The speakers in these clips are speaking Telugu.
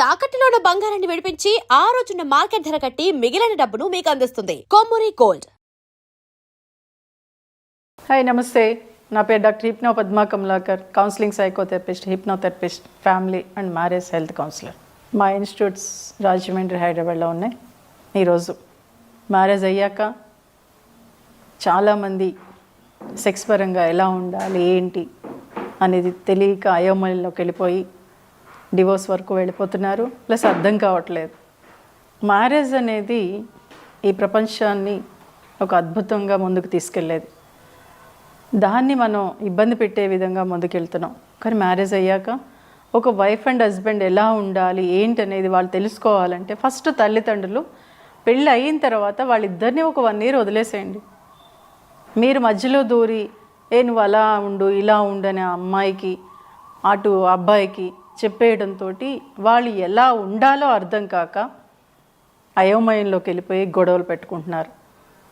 తాకట్టులో ఉన్న బంగారాన్ని విడిపించి ఆ రోజున్న మార్కెట్ ధర కట్టి మిగిలిన డబ్బును మీకు అందిస్తుంది కొమ్మూరి గోల్డ్. హాయ్, నమస్తే. నా పేరు doctor hypno Padma Kamalakar, counselling psychotherapist, hypnotherapist, family and marriage health councillor. మా ఇన్స్టిట్యూట్స్ రాజమండ్రి, హైదరాబాద్లో ఉన్నాయి. ఈరోజు మ్యారేజ్ అయ్యాక చాలామంది సెక్స్ పరంగా ఎలా ఉండాలి ఏంటి అనేది తెలియక అయోమయంలోకి వెళ్ళిపోయి డివోర్స్ వరకు వెళ్ళిపోతున్నారు. ప్లస్ అర్థం కావట్లేదు. మ్యారేజ్ అనేది ఈ ప్రపంచాన్ని ఒక అద్భుతంగా ముందుకు తీసుకెళ్ళేది. దాన్ని మనం ఇబ్బంది పెట్టే విధంగా ముందుకెళ్తున్నాం. కానీ మ్యారేజ్ అయ్యాక ఒక వైఫ్ అండ్ హస్బెండ్ ఎలా ఉండాలి ఏంటి అనేది వాళ్ళు తెలుసుకోవాలంటే ఫస్ట్ తల్లిదండ్రులు పెళ్ళి అయిన తర్వాత వాళ్ళిద్దరినీ ఒక 1 year వదిలేసేయండి. మీరు మధ్యలో దూరి నువ్వు అలా ఉండు ఇలా ఉండు అనే అమ్మాయికి అటు అబ్బాయికి చెప్పేయడంతో వాళ్ళు ఎలా ఉండాలో అర్థం కాక అయోమయంలోకి వెళ్ళిపోయి గొడవలు పెట్టుకుంటున్నారు.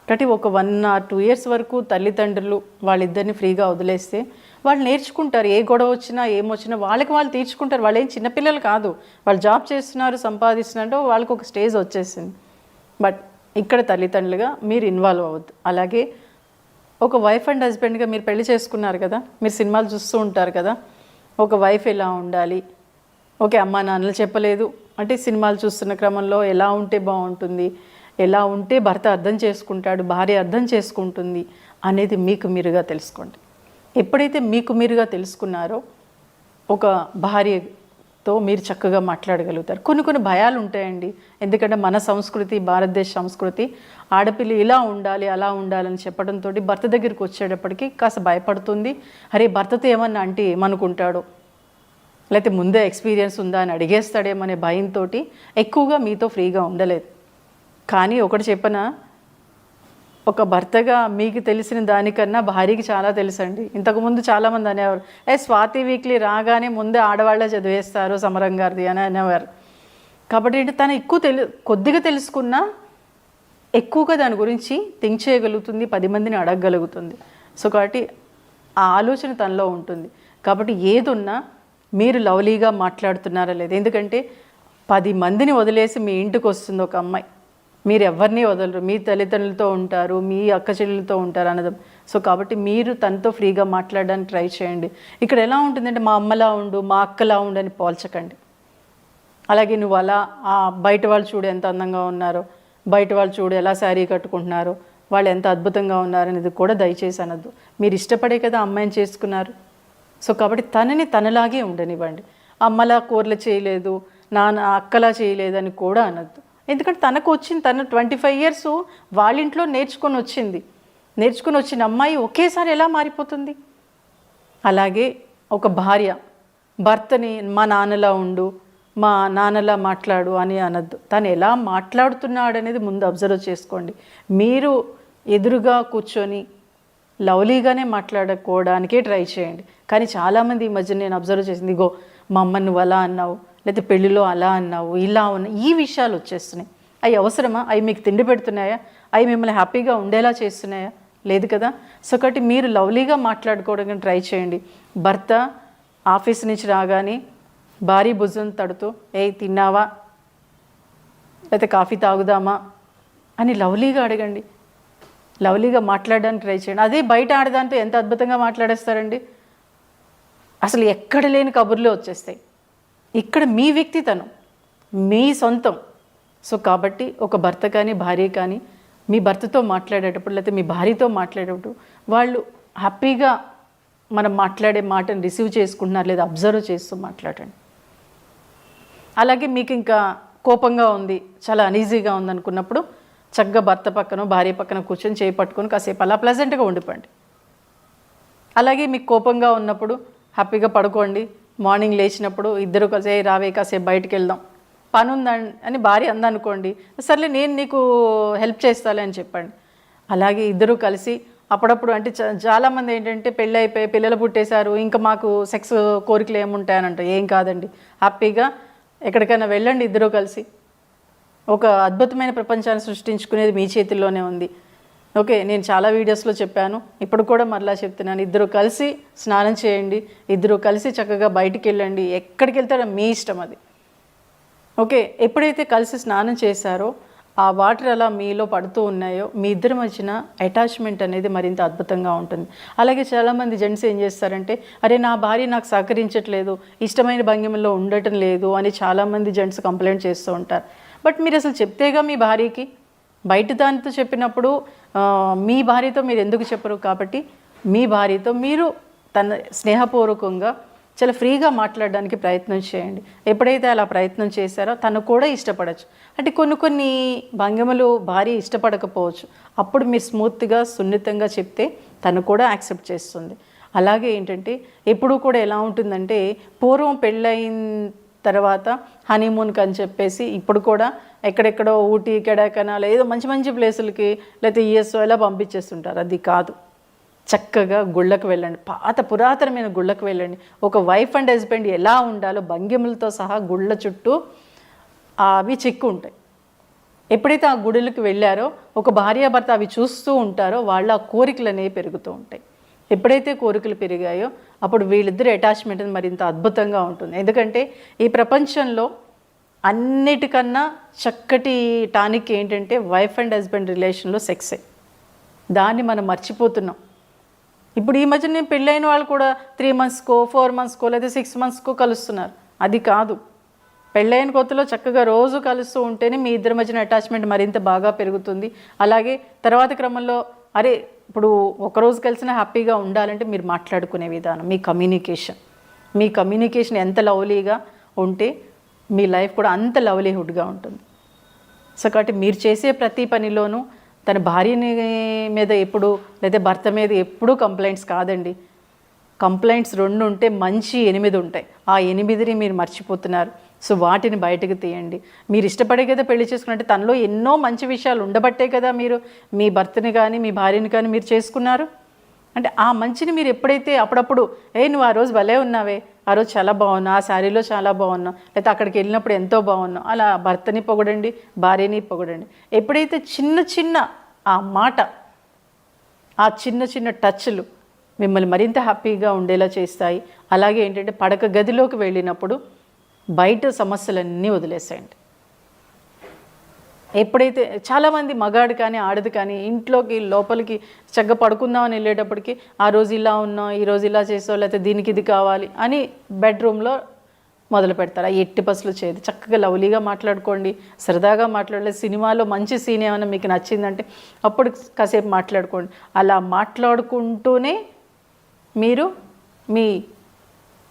కాబట్టి ఒక 1 or 2 years వరకు తల్లిదండ్రులు వాళ్ళిద్దరిని ఫ్రీగా వదిలేస్తే వాళ్ళు నేర్చుకుంటారు. ఏ గొడవ వచ్చినా ఏమొచ్చినా వాళ్ళకి వాళ్ళు తీర్చుకుంటారు. వాళ్ళు ఏం చిన్నపిల్లలు కాదు. వాళ్ళు జాబ్ చేస్తున్నారు, సంపాదిస్తున్నారు, వాళ్ళకి ఒక స్టేజ్ వచ్చేసింది. బట్ ఇక్కడ తల్లిదండ్రులుగా మీరు ఇన్వాల్వ్ అవ్వద్దు. అలాగే ఒక వైఫ్ అండ్ హస్బెండ్గా మీరు పెళ్లి చేసుకున్నారు కదా, మీరు సినిమాలు చూస్తూ ఉంటారు కదా, ఒక వైఫ్ ఎలా ఉండాలి, ఓకే అమ్మా నాన్నలు చెప్పలేదు అంటే సినిమాలు చూస్తున్న క్రమంలో ఎలా ఉంటే బాగుంటుంది, ఎలా ఉంటే భర్త అర్థం చేసుకుంటాడు, భార్య అర్థం చేసుకుంటుంది అనేది మీకు మీరుగా తెలుసుకోండి. ఎప్పుడైతే మీకు మీరుగా తెలుసుకున్నారో ఒక భార్యతో మీరు చక్కగా మాట్లాడగలుగుతారు. కొన్ని భయాలు ఉంటాయండి. ఎందుకంటే మన సంస్కృతి, భారతదేశ సంస్కృతి ఆడపిల్ల ఇలా ఉండాలి అలా ఉండాలని చెప్పడంతో భర్త దగ్గరికి వచ్చేటప్పటికి కాస్త భయపడుతుంది. అరే భర్తతో ఏమన్నా అంటే ఏమనుకుంటాడో, లేకపోతే ముందే ఎక్స్పీరియన్స్ ఉందా అని అడిగేస్తాడేమనే భయంతో ఎక్కువగా మీతో ఫ్రీగా ఉండలేదు. కానీ ఒకటి చెప్పనా, ఒక భర్తగా మీకు తెలిసిన దానికన్నా భార్యకి చాలా తెలుసండి. ఇంతకుముందు చాలామంది అనేవారు, స్వాతి వీక్లీ రాగానే ముందే ఆడవాళ్ళే చదివేస్తారు సమరం గారిది అని అనేవారు. కాబట్టి ఏంటి, తను కొద్దిగా తెలుసుకున్నా ఎక్కువగా దాని గురించి థింక్ చేయగలుగుతుంది, 10 మందిని అడగగలుగుతుంది. సో కాబట్టి ఆ ఆలోచన తనలో ఉంటుంది. కాబట్టి ఏదున్నా మీరు లవ్లీగా మాట్లాడుతున్నారా లేదా. ఎందుకంటే 10 మందిని వదిలేసి మీ ఇంటికి వస్తుంది ఒక అమ్మాయి. మీరు ఎవరిని వదలరు, మీ తల్లిదండ్రులతో ఉంటారు, మీ అక్క చెల్లెలతో ఉంటారు అన్నది. సో కాబట్టి మీరు తనతో ఫ్రీగా మాట్లాడడానికి ట్రై చేయండి. ఇక్కడ ఎలా ఉంటుందంటే మా అమ్మలా ఉండు, మా అక్కలా ఉండు అని పోల్చకండి. అలాగే నువ్వు అలా బయట వాళ్ళు చూడు ఎంత అందంగా ఉన్నారో, బయట వాళ్ళు చూడు ఎలా శారీ కట్టుకుంటున్నారో, వాళ్ళు ఎంత అద్భుతంగా ఉన్నారనేది కూడా దయచేసి అనద్దు. మీరు ఇష్టపడే కదా అమ్మాయిని చేసుకున్నారు. సో కాబట్టి తనని తనలాగే ఉండనివ్వండి. అమ్మలా కూరలు చేయలేదు, నాన్న అక్కలా చేయలేదు అని కూడా అనద్దు. ఎందుకంటే తనకు వచ్చింది, తను 25 years వాళ్ళ ఇంట్లో నేర్చుకొని వచ్చిన అమ్మాయి ఒకేసారి ఎలా మారిపోతుంది. అలాగే ఒక భార్య భర్తని మా నాన్నలా ఉండు, మా నాన్నలా మాట్లాడు అని అనద్దు. తను ఎలా మాట్లాడుతున్నాడు అనేది ముందు అబ్జర్వ్ చేసుకోండి. మీరు ఎదురుగా కూర్చొని లవ్లీగానే మాట్లాడుకోవడానికే ట్రై చేయండి. కానీ చాలామంది ఈ మధ్య నేను అబ్జర్వ్ చేసింది, ఇగో మా అమ్మ నువ్వు అలా అన్నావు, లేకపోతే పెళ్ళిలో అలా అన్నావు, ఇలా ఉన్నావు, ఈ విషయాలు వచ్చేస్తున్నాయి. అవి అవసరమా? అవి మీకు తిండి పెడుతున్నాయా? అవి మిమ్మల్ని హ్యాపీగా ఉండేలా చేస్తున్నాయా? లేదు కదా. సో కాబట్టి మీరు లవ్లీగా మాట్లాడుకోవడానికి ట్రై చేయండి. భర్త ఆఫీస్ నుంచి రాగానే భారీ భుజం తడుతూ తిన్నావా, లేకపోతే కాఫీ తాగుదామా అని లవ్లీగా అడగండి. లవ్లీగా మాట్లాడడానికి ట్రై చేయండి. అదే బయట ఆడదాంతో ఎంత అద్భుతంగా మాట్లాడేస్తారండి. అసలు ఎక్కడ లేని కబుర్లు వచ్చేస్తాయి. ఇక్కడ మీ వ్యక్తితనం, మీ సొంతం. సో కాబట్టి ఒక భర్త కానీ భార్య కానీ మీ భర్తతో మాట్లాడేటప్పుడు లేకపోతే మీ భార్యతో మాట్లాడేటప్పుడు వాళ్ళు హ్యాపీగా మనం మాట్లాడే మాటను రిసీవ్ చేసుకుంటున్నారు లేదా అబ్జర్వ్ చేస్తూ మాట్లాడండి. అలాగే మీకు ఇంకా కోపంగా ఉంది, చాలా అనీజీగా ఉందనుకున్నప్పుడు చక్కగా భర్త పక్కన భార్య పక్కన కూర్చొని చేయి పట్టుకొని కాసేపు అలా ప్లెజెంట్గా ఉండిపోండి. అలాగే మీకు కోపంగా ఉన్నప్పుడు హ్యాపీగా పడుకోండి. మార్నింగ్ లేచినప్పుడు ఇద్దరు కలిసి రావే కాసేపు బయటికి వెళ్దాం, పని ఉందని అని భార్య అందనుకోండి, సర్లే నేను నీకు హెల్ప్ చేస్తాలే అని చెప్పండి. అలాగే ఇద్దరు కలిసి అప్పుడప్పుడు అంటే చాలామంది ఏంటంటే పెళ్ళి అయిపోయి పిల్లలు పుట్టేశారు, ఇంకా మాకు సెక్స్ కోరికలు ఏముంటాయని అంటారు. ఏం కాదండి, హ్యాపీగా ఎక్కడికైనా వెళ్ళండి. ఇద్దరు కలిసి ఒక అద్భుతమైన ప్రపంచాన్ని సృష్టించుకునేది మీ చేతుల్లోనే ఉంది. ఓకే, నేను చాలా వీడియోస్లో చెప్పాను, ఇప్పుడు కూడా మరలా చెప్తున్నాను. ఇద్దరు కలిసి స్నానం చేయండి, ఇద్దరు కలిసి చక్కగా బయటికి వెళ్ళండి. ఎక్కడికి వెళ్తారో మీ ఇష్టం అది. ఓకే, ఎప్పుడైతే కలిసి స్నానం చేశారో ఆ వాటర్ అలా మీలో పడుతూ ఉన్నాయో మీ ఇద్దరి మధ్యన అటాచ్మెంట్ అనేది మరింత అద్భుతంగా ఉంటుంది. అలాగే చాలామంది జెంట్స్ ఏం చేస్తారంటే, అరే నా భార్య నాకు సహకరించట్లేదు, ఇష్టమైన భంగిమలో ఉండటం లేదు అని చాలామంది జెంట్స్ కంప్లైంట్ చేస్తూ ఉంటారు. బట్ మీరు అసలు చెప్తేగా మీ భార్యకి, బయట దానితో చెప్పినప్పుడు మీ భార్యతో మీరు ఎందుకు చెప్పరు? కాబట్టి మీ భార్యతో మీరు తన స్నేహపూర్వకంగా చాలా ఫ్రీగా మాట్లాడడానికి ప్రయత్నం చేయండి. ఎప్పుడైతే అలా ప్రయత్నం చేశారో తను కూడా ఇష్టపడచ్చు. అంటే కొన్ని భంగిమలు భార్య ఇష్టపడకపోవచ్చు, అప్పుడు మీరు స్మూత్గా సున్నితంగా చెప్తే తను కూడా యాక్సెప్ట్ చేస్తుంది. అలాగే ఏంటంటే ఎప్పుడూ కూడా ఎలా ఉంటుందంటే, పూర్వం పెళ్ళయిన తర్వాత హనీమూన్కి అని చెప్పేసి ఇప్పుడు కూడా ఎక్కడెక్కడో ఊటీ కొడైకెనాల్ ఏదో మంచి మంచి ప్లేసులకి లేకపోతే యూఎస్ఓ ఇలా పంపించేస్తుంటారు. అది కాదు. చక్కగా గుళ్ళకు వెళ్ళండి, పురాతనమైన గుళ్ళకు వెళ్ళండి. ఒక వైఫ్ అండ్ హస్బెండ్ ఎలా ఉండాలో భంగిములతో సహా గుళ్ళ చుట్టూ అవి చిక్కు ఉంటాయి. ఎప్పుడైతే ఆ గుడులకు వెళ్ళారో ఒక భార్యాభర్త అవి చూస్తూ ఉంటారో వాళ్ళ కోరికలు అనేవి పెరుగుతూ ఉంటాయి. ఎప్పుడైతే కోరికలు పెరిగాయో అప్పుడు వీళ్ళిద్దరు అటాచ్మెంట్ మరింత అద్భుతంగా ఉంటుంది. ఎందుకంటే ఈ ప్రపంచంలో అన్నిటికన్నా చక్కటి టానిక్ ఏంటంటే వైఫ్ అండ్ హస్బెండ్ రిలేషన్లో సెక్సే. దాన్ని మనం మర్చిపోతున్నాం. ఇప్పుడు ఈ మధ్య నేను పెళ్ళైన వాళ్ళు కూడా 3 monthsకో 4 monthsకో లేదా 6 monthsకో కలుస్తున్నారు. అది కాదు. పెళ్ళైన కొత్తలో చక్కగా రోజు కలుస్తూ ఉంటేనే మీ ఇద్దరి మధ్యన అటాచ్మెంట్ మరింత బాగా పెరుగుతుంది. అలాగే తర్వాత క్రమంలో అరే ఇప్పుడు ఒకరోజు కలిసినా హ్యాపీగా ఉండాలంటే మీరు మాట్లాడుకునే విధానం, మీ కమ్యూనికేషన్ ఎంత లవ్లీగా ఉంటే మీ లైఫ్ కూడా అంత లవ్లీహుడ్గా ఉంటుంది. సో కాబట్టి మీరు చేసే ప్రతి పనిలోనూ తన భార్యని మీద ఎప్పుడు లేదా భర్త మీద ఎప్పుడూ కంప్లైంట్స్ కాదండి. కంప్లైంట్స్ 2 ఉంటే మంచి 8 ఉంటాయి. ఆ 8ని మీరు మర్చిపోతున్నారు. సో వాటిని బయటకు తీయండి. మీరు ఇష్టపడే కదా పెళ్లి చేసుకున్నట్టే తనలో ఎన్నో మంచి విషయాలు ఉండబట్టే కదా మీరు మీ భర్తని కానీ మీ భార్యని కానీ మీరు చేసుకున్నారు. అంటే ఆ మంచిని మీరు ఎప్పుడైతే అప్పుడప్పుడు నువ్వు ఆ రోజు భలే ఉన్నావే, ఆ రోజు చాలా బాగున్నావు, ఆ శారీలో చాలా బాగున్నావు, లేకపోతే అక్కడికి వెళ్ళినప్పుడు ఎంతో బాగున్నావు, అలా భర్తని పొగడండి, భార్యని పొగడండి. ఎప్పుడైతే చిన్న ఆ మాట, ఆ చిన్న టచ్లు మిమ్మల్ని మరింత హ్యాపీగా ఉండేలా చేస్తాయి. అలాగే ఏంటంటే పడక గదిలోకి వెళ్ళినప్పుడు బయట సమస్యలన్నీ వదిలేసేయండి. ఎప్పుడైతే చాలామంది మగాడు కానీ ఆడది కానీ ఇంట్లోకి లోపలికి చక్కగా పడుకుందామని వెళ్ళేటప్పటికి ఆ రోజు ఇలా ఉన్నాం, ఈరోజు ఇలా చేసావు, లేకపోతే దీనికి ఇది కావాలి అని బెడ్రూమ్లో మొదలు పెడతారు. ఆ ఎట్టి పసులు చేయదు. చక్కగా లవ్లీగా మాట్లాడుకోండి, సరదాగా మాట్లాడలేదు. సినిమాలో మంచి సీన్ ఏమైనా మీకు నచ్చిందంటే అప్పుడు కాసేపు మాట్లాడుకోండి. అలా మాట్లాడుకుంటూనే మీరు మీ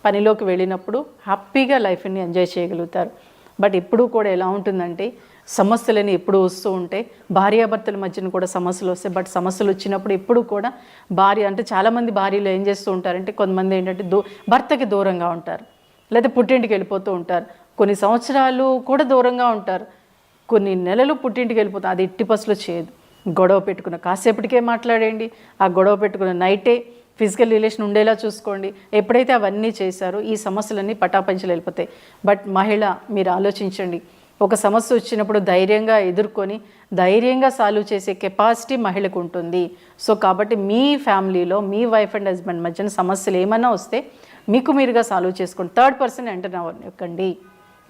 పనిలోకి వెళ్ళినప్పుడు హ్యాపీగా లైఫ్ని ఎంజాయ్ చేయగలుగుతారు. బట్ ఎప్పుడూ కూడా ఎలా ఉంటుందంటే సమస్యలని ఎప్పుడు వస్తూ ఉంటే భార్యాభర్తల మధ్యన కూడా సమస్యలు వస్తాయి. బట్ సమస్యలు వచ్చినప్పుడు ఎప్పుడు కూడా భార్య అంటే చాలామంది భార్యలు ఏం చేస్తూ ఉంటారంటే కొంతమంది ఏంటంటే భర్తకి దూరంగా ఉంటారు, లేదా పుట్టింటికి వెళ్ళిపోతూ ఉంటారు. కొన్ని సంవత్సరాలు కూడా దూరంగా ఉంటారు, కొన్ని నెలలు పుట్టింటికి వెళ్ళిపోతారు. అది ఎట్టి పసులు చేయదు. గొడవ పెట్టుకున్న కాసేపటికే మాట్లాడేయండి. ఆ గొడవ పెట్టుకున్న నైటే ఫిజికల్ రిలేషన్ ఉండేలా చూసుకోండి. ఎప్పుడైతే అవన్నీ చేశారో ఈ సమస్యలన్నీ పటాపంచలు వెళ్ళిపోతాయి. బట్ మహిళ మీరు ఆలోచించండి, ఒక సమస్య వచ్చినప్పుడు ధైర్యంగా ఎదుర్కొని ధైర్యంగా సాల్వ్ చేసే కెపాసిటీ మహిళకు ఉంటుంది. సో కాబట్టి మీ ఫ్యామిలీలో మీ వైఫ్ అండ్ హస్బెండ్ మధ్యన సమస్యలు ఏమైనా వస్తే మీకు మీరుగా సాల్వ్ చేసుకోండి. థర్డ్ పర్సన్ ఎంటర్ అవ్వకండి.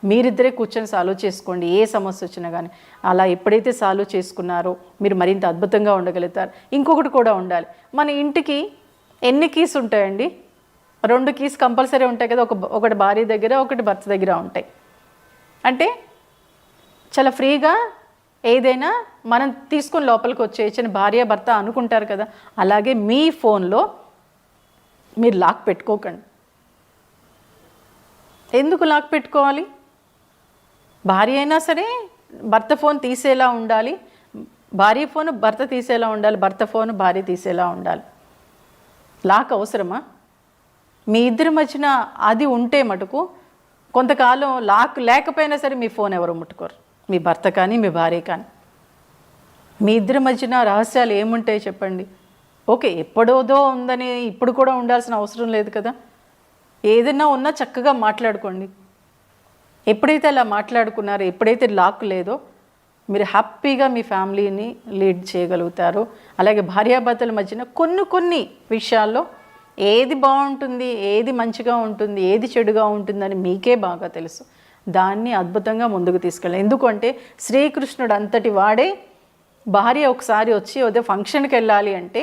మీరిద్దరే కూర్చొని సాల్వ్ చేసుకోండి ఏ సమస్య వచ్చినా కానీ. అలా ఎప్పుడైతే సాల్వ్ చేసుకున్నారో మీరు మరింత అద్భుతంగా ఉండగలుగుతారు. ఇంకొకటి కూడా ఉండాలి, మన ఇంటికి ఎన్ని కీస్ ఉంటాయండి? 2 కీస్ కంపల్సరీ ఉంటాయి కదా. ఒకటి భార్య దగ్గర, ఒకటి భర్త దగ్గర ఉంటాయి. అంటే చాలా ఫ్రీగా ఏదైనా మనం తీసుకొని లోపలికి వచ్చేయచ్చని భార్య భర్త అనుకుంటారు కదా. అలాగే మీ ఫోన్లో మీరు లాక్ పెట్టుకోకండి. ఎందుకు లాక్ పెట్టుకోవాలి? భార్య అయినా సరే భర్త ఫోన్ తీసేలా ఉండాలి, భార్య ఫోన్ భర్త తీసేలా ఉండాలి, భర్త ఫోన్ భార్య తీసేలా ఉండాలి. లాక్ అవసరమా? మీ ఇద్దరి మధ్యన అది ఉంటే మటుకు కొంతకాలం లాక్ లేకపోయినా సరే మీ ఫోన్ ఎవరు ముట్టుకోరు, మీ భర్త కానీ మీ భార్య కానీ. మీ ఇద్దరి మధ్యన రహస్యాలు ఏముంటాయి చెప్పండి? ఓకే, ఎప్పుడోదో ఉందని ఇప్పుడు కూడా ఉండాల్సిన అవసరం లేదు కదా. ఏదైనా ఉన్నా చక్కగా మాట్లాడుకోండి. ఎప్పుడైతే అలా మాట్లాడుకున్నారో, ఎప్పుడైతే లాక్ లేదో మీరు హ్యాపీగా మీ ఫ్యామిలీని లీడ్ చేయగలుగుతారు. అలాగే భార్యాభర్తల మధ్యన కొన్ని విషయాల్లో ఏది బాగుంటుంది, ఏది మంచిగా ఉంటుంది, ఏది చెడుగా ఉంటుందని మీకే బాగా తెలుసు. దాన్ని అద్భుతంగా ముందుకు తీసుకెళ్ళాలి. ఎందుకంటే శ్రీకృష్ణుడు అంతటి వాడే భార్య ఒకసారి వచ్చి అదే ఫంక్షన్కి వెళ్ళాలి అంటే,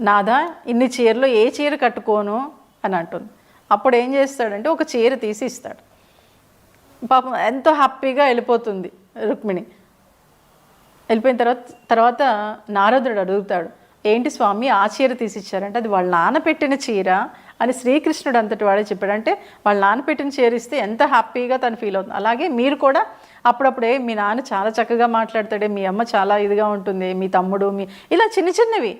నాదా ఇన్ని చీరలో ఏ చీర కట్టుకోను అని అంటుంది. అప్పుడు ఏం చేస్తాడంటే ఒక చీర తీసి ఇస్తాడు. పాపం ఎంతో హ్యాపీగా వెళ్ళిపోతుంది రుక్మిణి. వెళ్ళిపోయిన తర్వాత నారదుడు అడుగుతాడు, ఏంటి స్వామి ఆ చీర తీసిచ్చారంటే, అది వాళ్ళ నాన్న పెట్టిన చీర అని శ్రీకృష్ణుడు అంతటి వాడే చెప్పాడు. అంటే వాళ్ళ నాన్న పెట్టిన చీర ఇస్తే ఎంత హ్యాపీగా తను ఫీల్ అవుతుంది. అలాగే మీరు కూడా అప్పుడప్పుడే మీ నాన్న చాలా చక్కగా మాట్లాడతాడే, మీ అమ్మ చాలా ఇదిగా ఉంటుంది, మీ తమ్ముడు ఇలా చిన్న చిన్నవి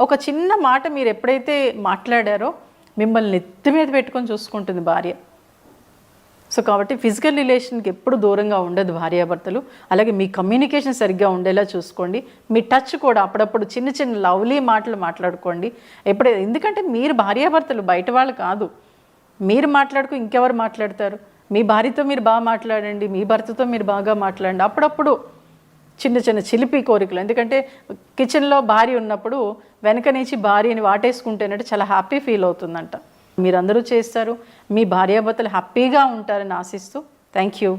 ఒక చిన్న మాట మీరు ఎప్పుడైతే మాట్లాడారో మిమ్మల్ని నెత్తి మీద పెట్టుకొని చూసుకుంటుంది భార్య. సో కాబట్టి ఫిజికల్ రిలేషన్కి ఎప్పుడు దూరంగా ఉండదు భార్యాభర్తలు. అలాగే మీ కమ్యూనికేషన్ సరిగ్గా ఉండేలా చూసుకోండి. మీ టచ్ కూడా అప్పుడప్పుడు చిన్న చిన్న లవ్లీ మాటలు మాట్లాడుకోండి. ఎందుకంటే మీరు భార్యాభర్తలు, బయట వాళ్ళు కాదు. మీరు మాట్లాడుకు ఇంకెవరు మాట్లాడతారు? మీ భార్యతో మీరు బాగా మాట్లాడండి, మీ భర్తతో మీరు బాగా మాట్లాడండి. అప్పుడప్పుడు చిన్న చిన్న చిలిపి కోరికలు. ఎందుకంటే కిచెన్లో భార్య ఉన్నప్పుడు వెనక నుంచి భార్యని వాటేసుకుంటేనంటే చాలా హ్యాపీ ఫీల్ అవుతుందంట. మీరందరూ చేస్తారు. మీ భార్యాభర్తలు హ్యాపీగా ఉంటారని ఆశిస్తూ థ్యాంక్ యూ.